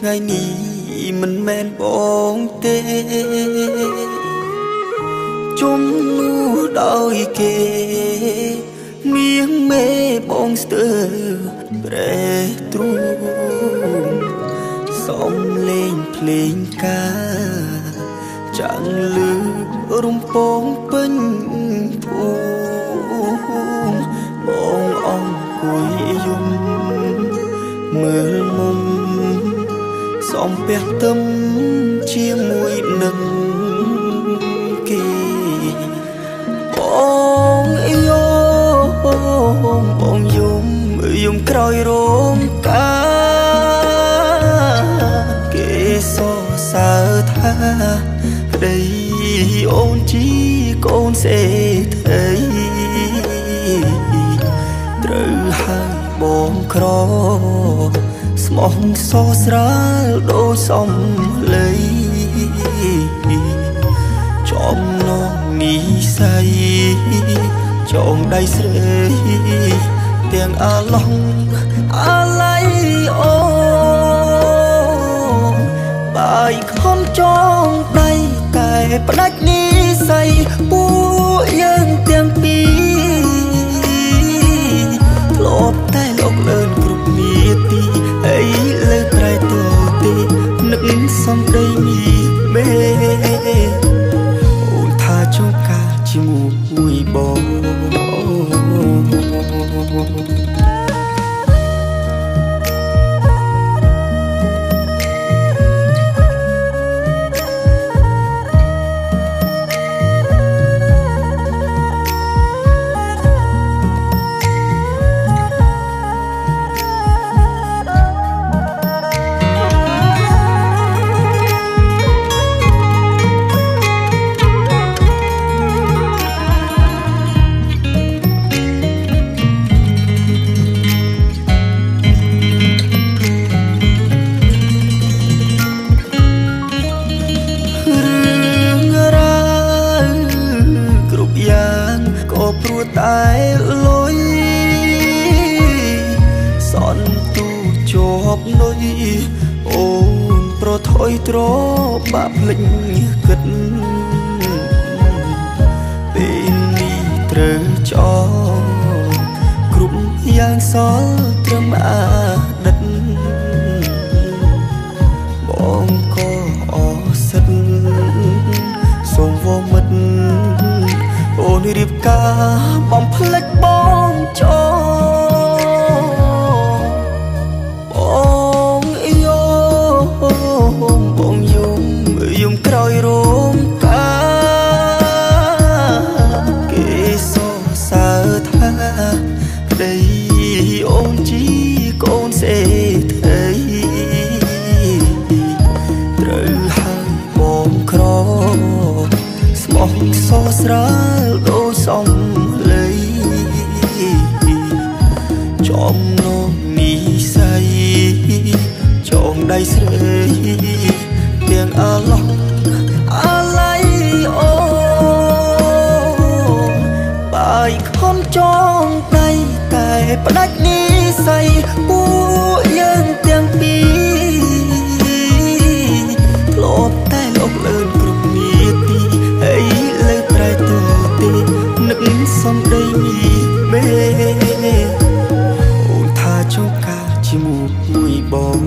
ថ្ងៃនេះមិនមែនបងទេជុំនោះដោយគេមៀងមេបងស្ទើប្រែទ្រូងសំលេងភ្លេងការចាំងលឺរំពងពេញភូមិបងអង្គុយយំមើលមុំសំពះទឹមជាមួយនឹងគេបងយោបងយំក្រោយរោងការគេសរសើរថាប្តីអូនជីកូនសេដ្ឋីត្រូវហើយបងក្រស្មោះសរស្រាលដូចសំឡីចំណងនិស័យចងដៃស្រីទាំងអាឡងអាឡៃអូបាយខំចងដៃតែផ្ដាច់និស័យពួកយើងទាំងពីរធ្លាប់តែលោកលឿនគ្រប់នាទីហើយលើត្រៃតូទីនឹកសំដីមានមេអូនថាចង់ការជាមួយបងព្រោះតែលុយសន់ទូជាប់នុយអូនប្រថុយត្របាក់ភ្លេចគិតពេលនេះត្រូវចោលគ្រប់យ៉ាងសល់ត្រឹមអាដិតបងក៏អសិតសូមវមិត្តអូនរៀបការបំភ្លេចបងចោបងយោបងយំក្រោយរោងការគេសរសើរថាប្តីអូនជីកូនសេដ្ឋីត្រូវហើយបងក្រស្មោះសរស្រាលដូចសំឡីចំណងនិស័យចងដៃស្រីទាំងអាឡងអាឡៃអូបាយខំចងដៃតែផ្ដាច់និស័យពួកយើងទាំងពីរធ្លាប់តែលោកលឿនគ្រប់នាទីហើយលើត្រៃតូទីនឹកសំដីមានមេអូនថាចង់ការជាមួយបង